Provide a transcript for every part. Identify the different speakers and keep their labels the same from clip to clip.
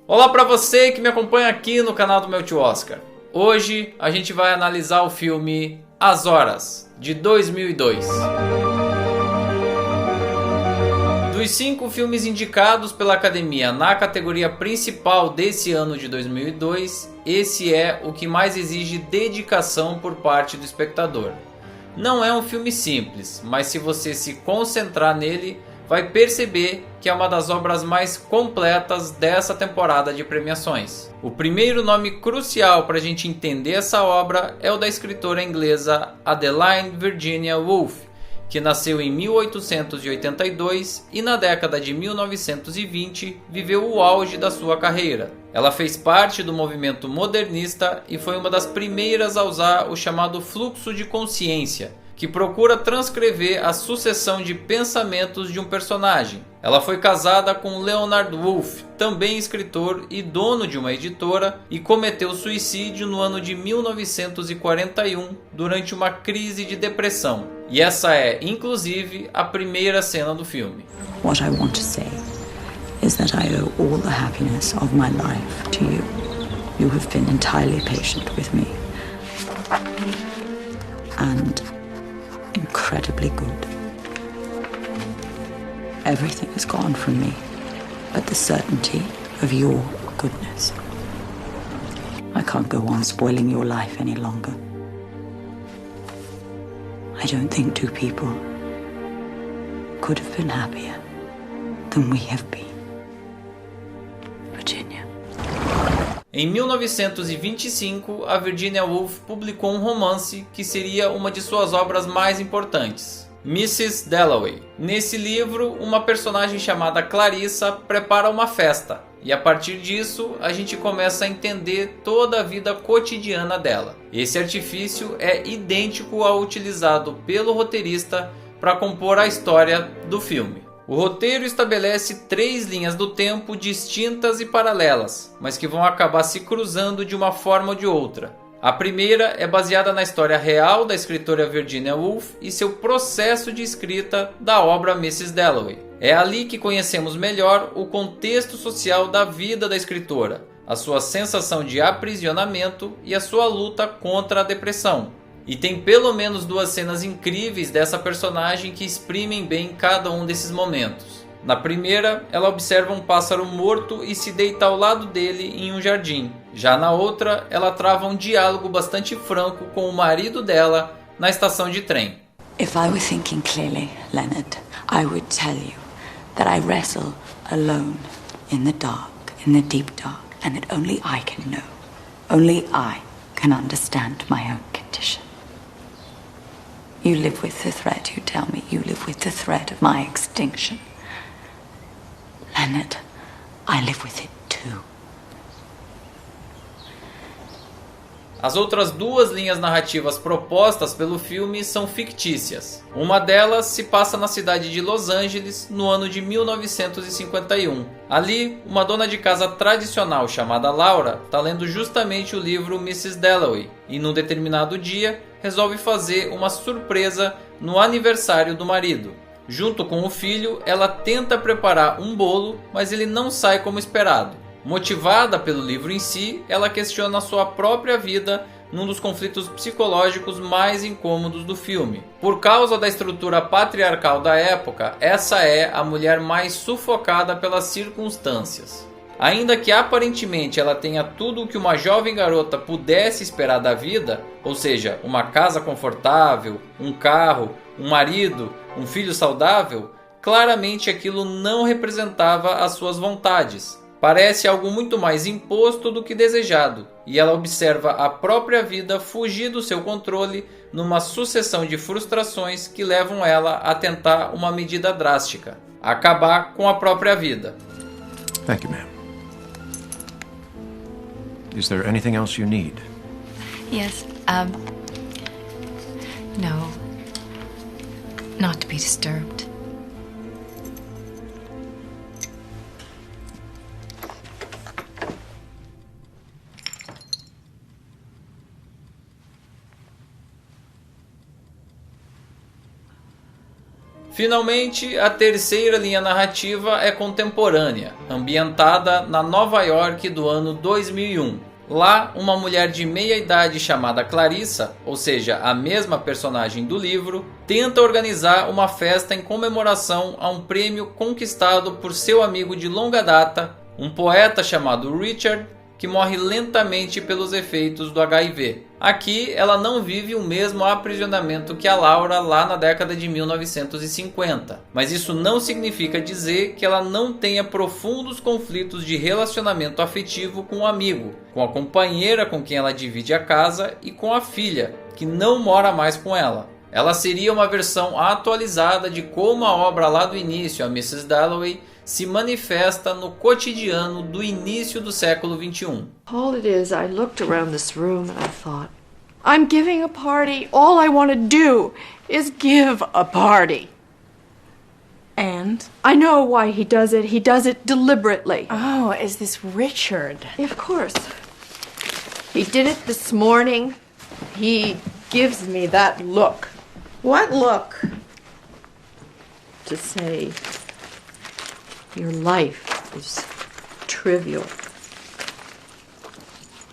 Speaker 1: Olá para você que me acompanha aqui no canal do meu tio Oscar. Hoje a gente vai analisar o filme As Horas, de 2002. Dos 5 filmes indicados pela Academia na categoria principal desse ano de 2002, esse é o que mais exige dedicação por parte do espectador. Não é um filme simples, mas se você se concentrar nele, vai perceber que é uma das obras mais completas dessa temporada de premiações. O primeiro nome crucial para a gente entender essa obra é o da escritora inglesa Adeline Virginia Woolf, que nasceu em 1882 e na década de 1920 viveu o auge da sua carreira. Ela fez parte do movimento modernista e foi uma das primeiras a usar o chamado fluxo de consciência, que procura transcrever a sucessão de pensamentos de um personagem. Ela foi casada com Leonard Woolf, também escritor e dono de uma editora, e cometeu suicídio no ano de 1941 durante uma crise de depressão. E essa é, inclusive, a primeira cena do filme.
Speaker 2: What I want to say is that I owe all the happiness of my life to you. You have been entirely patient with me. And incredibly good. Everything has gone from me, but the certainty of your goodness. I can't go on spoiling your life any longer. I don't think two people could have been happier than we have been. Virginia.
Speaker 1: Em 1925, a Virginia Woolf publicou um romance que seria uma de suas obras mais importantes, Mrs. Dalloway. Nesse livro, uma personagem chamada Clarissa prepara uma festa, e a partir disso a gente começa a entender toda a vida cotidiana dela. Esse artifício é idêntico ao utilizado pelo roteirista para compor a história do filme. O roteiro estabelece 3 linhas do tempo distintas e paralelas, mas que vão acabar se cruzando de uma forma ou de outra. A primeira é baseada na história real da escritora Virginia Woolf e seu processo de escrita da obra Mrs. Dalloway. É ali que conhecemos melhor o contexto social da vida da escritora, a sua sensação de aprisionamento e a sua luta contra a depressão. E tem pelo menos 2 cenas incríveis dessa personagem que exprimem bem cada um desses momentos. Na primeira, ela observa um pássaro morto e se deita ao lado dele em um jardim. Já na outra, ela trava um diálogo bastante franco com o marido dela na estação de trem.
Speaker 2: If I were thinking clearly, Leonard, I would tell you that I wrestle alone in the dark, in the deep dark, and that only I can know. Only I can understand my own condition. You live with the threat, you tell me. You live with the threat of my extinction. Leonard, I live with it too.
Speaker 1: As outras 2 linhas narrativas propostas pelo filme são fictícias. Uma delas se passa na cidade de Los Angeles no ano de 1951. Ali, uma dona de casa tradicional chamada Laura está lendo justamente o livro Mrs. Dalloway e num determinado dia resolve fazer uma surpresa no aniversário do marido. Junto com o filho, ela tenta preparar um bolo, mas ele não sai como esperado. Motivada pelo livro em si, ela questiona a sua própria vida num dos conflitos psicológicos mais incômodos do filme. Por causa da estrutura patriarcal da época, essa é a mulher mais sufocada pelas circunstâncias. Ainda que aparentemente ela tenha tudo o que uma jovem garota pudesse esperar da vida, ou seja, uma casa confortável, um carro, um marido, um filho saudável, claramente aquilo não representava as suas vontades. Parece algo muito mais imposto do que desejado, e ela observa a própria vida fugir do seu controle numa sucessão de frustrações que levam ela a tentar uma medida drástica: acabar com a própria vida.
Speaker 3: Thank you, ma'am. Is there anything else you need?
Speaker 4: Yes, no. Not to be disturbed.
Speaker 1: Finalmente, a terceira linha narrativa é contemporânea, ambientada na Nova York do ano 2001. Lá, uma mulher de meia-idade chamada Clarissa, ou seja, a mesma personagem do livro, tenta organizar uma festa em comemoração a um prêmio conquistado por seu amigo de longa data, um poeta chamado Richard, que morre lentamente pelos efeitos do HIV. Aqui, ela não vive o mesmo aprisionamento que a Laura lá na década de 1950, mas isso não significa dizer que ela não tenha profundos conflitos de relacionamento afetivo com o amigo, com a companheira com quem ela divide a casa e com a filha, que não mora mais com ela. Ela seria uma versão atualizada de como a obra lá do início, a Mrs. Dalloway, se manifesta no cotidiano do início do século XXI.
Speaker 5: All it is, I looked around this room and I thought, I'm giving a party. All I want to do is give a party.
Speaker 6: And?
Speaker 5: I know why he does it. He does it deliberately.
Speaker 6: Oh, is this Richard?
Speaker 5: Of course. He did it this morning. He gives me that look.
Speaker 6: What look?
Speaker 5: To say, your life is trivial.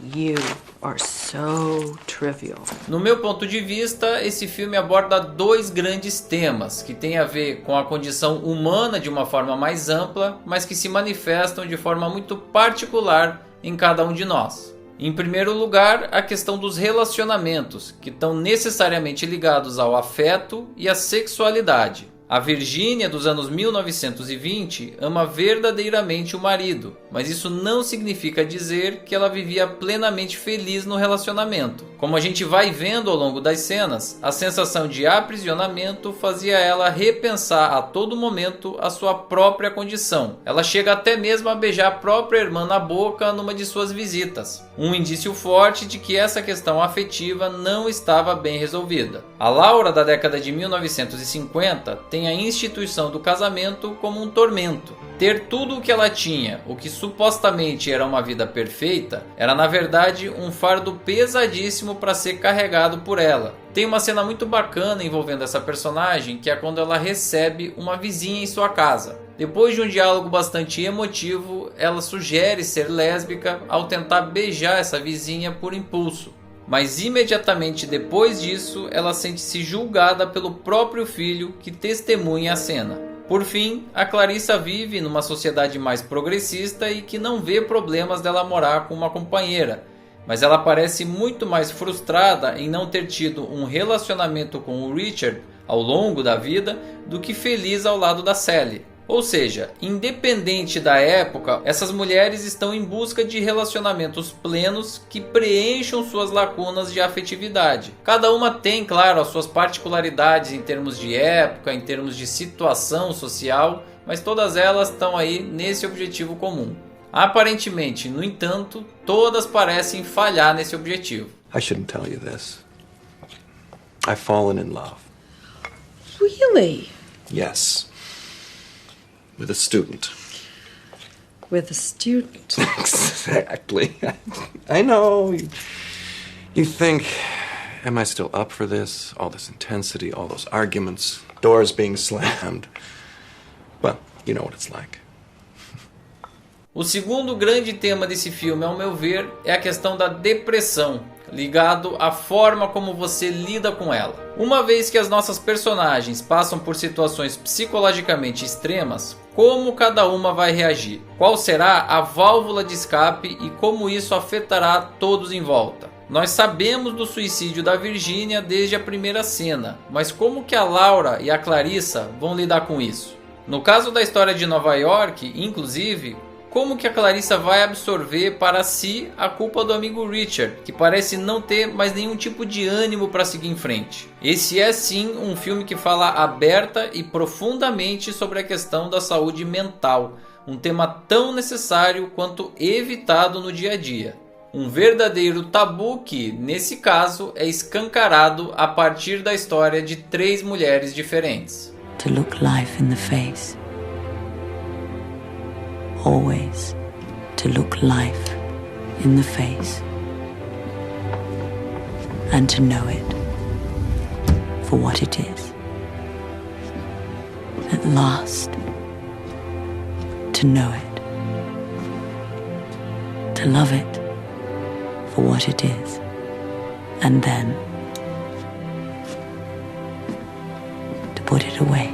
Speaker 5: You are so trivial.
Speaker 1: No meu ponto de vista, esse filme aborda dois grandes temas que têm a ver com a condição humana de uma forma mais ampla, mas que se manifestam de forma muito particular em cada um de nós. Em primeiro lugar, a questão dos relacionamentos, que estão necessariamente ligados ao afeto e à sexualidade. A Virginia dos anos 1920 ama verdadeiramente o marido, mas isso não significa dizer que ela vivia plenamente feliz no relacionamento. Como a gente vai vendo ao longo das cenas, a sensação de aprisionamento fazia ela repensar a todo momento a sua própria condição. Ela chega até mesmo a beijar a própria irmã na boca numa de suas visitas. Um indício forte de que essa questão afetiva não estava bem resolvida. A Laura da década de 1950 tem a instituição do casamento como um tormento. Ter tudo o que ela tinha, o que supostamente era uma vida perfeita, era na verdade um fardo pesadíssimo para ser carregado por ela. Tem uma cena muito bacana envolvendo essa personagem, que é quando ela recebe uma vizinha em sua casa. Depois de um diálogo bastante emotivo, ela sugere ser lésbica ao tentar beijar essa vizinha por impulso. Mas imediatamente depois disso, ela sente-se julgada pelo próprio filho que testemunha a cena. Por fim, a Clarissa vive numa sociedade mais progressista e que não vê problemas dela morar com uma companheira, mas ela parece muito mais frustrada em não ter tido um relacionamento com o Richard ao longo da vida do que feliz ao lado da Sally. Ou seja, independente da época, essas mulheres estão em busca de relacionamentos plenos que preencham suas lacunas de afetividade. Cada uma tem, claro, as suas particularidades em termos de época, em termos de situação social, mas todas elas estão aí nesse objetivo comum. Aparentemente, no entanto, todas parecem falhar nesse objetivo.
Speaker 7: I shouldn't tell you this. I've fallen in love.
Speaker 5: Really?
Speaker 7: Yes. With a student.
Speaker 5: With a student?
Speaker 7: Exactly. I know. You think, am I still up for this? All this intensity, all those arguments, doors being slammed. Well, you know what it's like.
Speaker 1: O segundo grande tema desse filme, ao meu ver, é a questão da depressão, ligado à forma como você lida com ela. Uma vez que as nossas personagens passam por situações psicologicamente extremas, como cada uma vai reagir? Qual será a válvula de escape e como isso afetará todos em volta? Nós sabemos do suicídio da Virginia desde a primeira cena, mas como que a Laura e a Clarissa vão lidar com isso? No caso da história de Nova York, inclusive, como que a Clarissa vai absorver para si a culpa do amigo Richard, que parece não ter mais nenhum tipo de ânimo para seguir em frente? Esse é sim um filme que fala aberta e profundamente sobre a questão da saúde mental, um tema tão necessário quanto evitado no dia a dia. Um verdadeiro tabu que, nesse caso, é escancarado a partir da história de 3 mulheres diferentes.
Speaker 2: To look life in the face. Always to look life in the face and to know it for what it is. at last to know it, to love it for what it is, and then to put it away.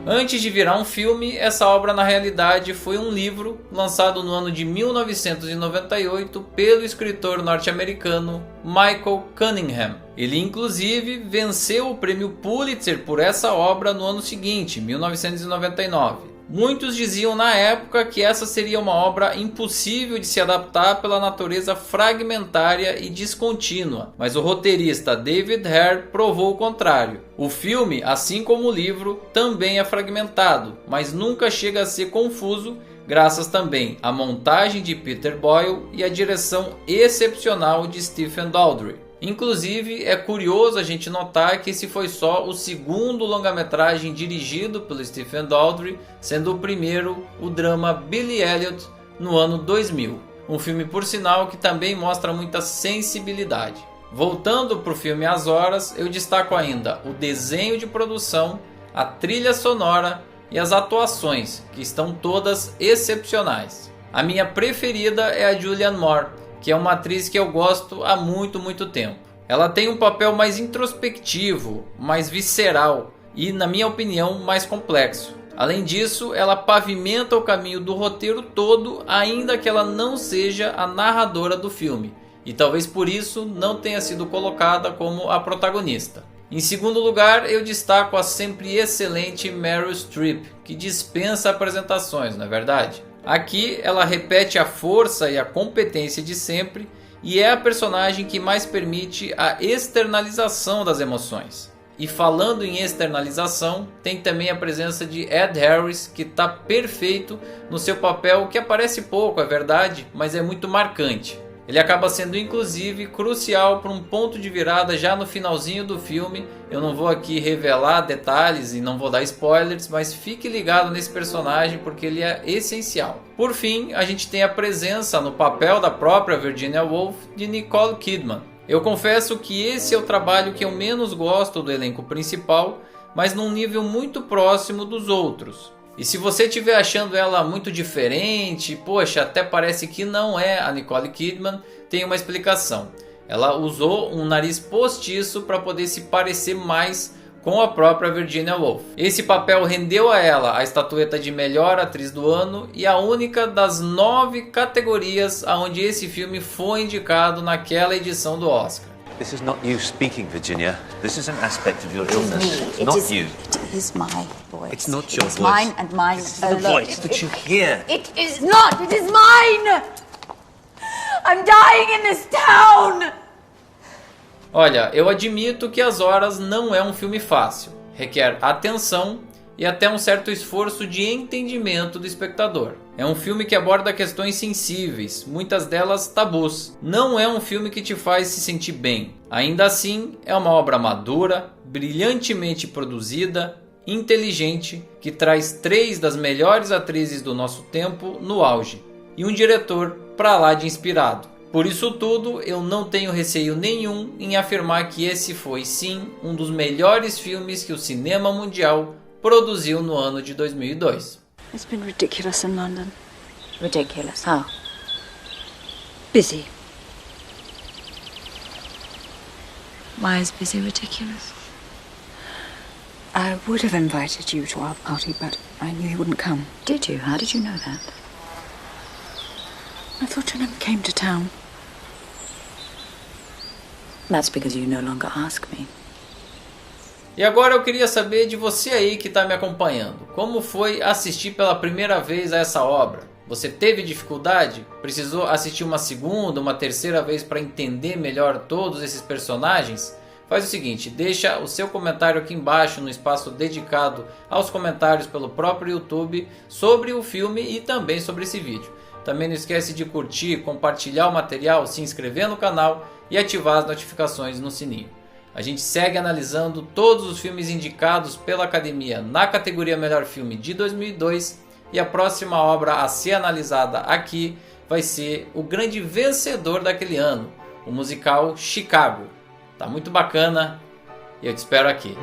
Speaker 1: Antes de virar um filme, essa obra na realidade foi um livro lançado no ano de 1998 pelo escritor norte-americano Michael Cunningham. Ele inclusive venceu o prêmio Pulitzer por essa obra no ano seguinte, 1999. Muitos diziam na época que essa seria uma obra impossível de se adaptar pela natureza fragmentária e descontínua, mas o roteirista David Hare provou o contrário. O filme, assim como o livro, também é fragmentado, mas nunca chega a ser confuso, graças também à montagem de Peter Boyle e à direção excepcional de Stephen Daldry. Inclusive, é curioso a gente notar que esse foi só o segundo longa-metragem dirigido pelo Stephen Daldry, sendo o primeiro o drama Billy Elliot no ano 2000. Um filme, por sinal, que também mostra muita sensibilidade. Voltando para o filme As Horas, eu destaco ainda o desenho de produção, a trilha sonora e as atuações, que estão todas excepcionais. A minha preferida é a Julianne Moore, que é uma atriz que eu gosto há muito tempo. Ela tem um papel mais introspectivo, mais visceral e, na minha opinião, mais complexo. Além disso, ela pavimenta o caminho do roteiro todo, ainda que ela não seja a narradora do filme, e talvez por isso não tenha sido colocada como a protagonista. Em segundo lugar, eu destaco a sempre excelente Meryl Streep, que dispensa apresentações, não é verdade? Aqui ela repete a força e a competência de sempre e é a personagem que mais permite a externalização das emoções. E falando em externalização, tem também a presença de Ed Harris, que está perfeito no seu papel, que aparece pouco, é verdade, mas é muito marcante. Ele acaba sendo inclusive crucial para um ponto de virada já no finalzinho do filme. Eu não vou aqui revelar detalhes e não vou dar spoilers, mas fique ligado nesse personagem porque ele é essencial. Por fim, a gente tem a presença no papel da própria Virginia Woolf de Nicole Kidman. Eu confesso que esse é o trabalho que eu menos gosto do elenco principal, mas num nível muito próximo dos outros. E se você estiver achando ela muito diferente, poxa, até parece que não é a Nicole Kidman, tem uma explicação. Ela usou um nariz postiço para poder se parecer mais com a própria Virginia Woolf. Esse papel rendeu a ela a estatueta de melhor atriz do ano e a única das 9 categorias aonde esse filme foi indicado naquela edição do Oscar.
Speaker 8: This is not you speaking, Virginia. This is an aspect of your illness, not you.
Speaker 2: It is my voice.
Speaker 8: It's not your
Speaker 2: It's
Speaker 8: voice.
Speaker 2: mine and mine
Speaker 8: It's the
Speaker 2: alone.
Speaker 8: voice that you hear.
Speaker 2: It is not. It is mine. I'm dying in this town.
Speaker 1: Olha, eu admito que As Horas não é um filme fácil. Requer atenção e até um certo esforço de entendimento do espectador. É um filme que aborda questões sensíveis, muitas delas tabus. Não é um filme que te faz se sentir bem. Ainda assim, é uma obra madura, brilhantemente produzida, inteligente, que traz 3 das melhores atrizes do nosso tempo no auge. E um diretor pra lá de inspirado. Por isso tudo, eu não tenho receio nenhum em afirmar que esse foi sim um dos melhores filmes que o cinema mundial produziu no ano de 2002.
Speaker 2: It's been ridiculous in London. Ridiculous? How? Busy. Why is busy ridiculous? I would have invited you to our party, but I knew you wouldn't come. Did you? How did you know that? I thought you never came to town. That's because you no longer ask me.
Speaker 1: E agora eu queria saber de você aí que está me acompanhando. Como foi assistir pela primeira vez a essa obra? Você teve dificuldade? Precisou assistir uma segunda, uma terceira vez para entender melhor todos esses personagens? Faz o seguinte, deixa o seu comentário aqui embaixo no espaço dedicado aos comentários pelo próprio YouTube sobre o filme e também sobre esse vídeo. Também não esquece de curtir, compartilhar o material, se inscrever no canal e ativar as notificações no sininho. A gente segue analisando todos os filmes indicados pela Academia na categoria Melhor Filme de 2002 e a próxima obra a ser analisada aqui vai ser o grande vencedor daquele ano, o musical Chicago. Tá muito bacana e eu te espero aqui.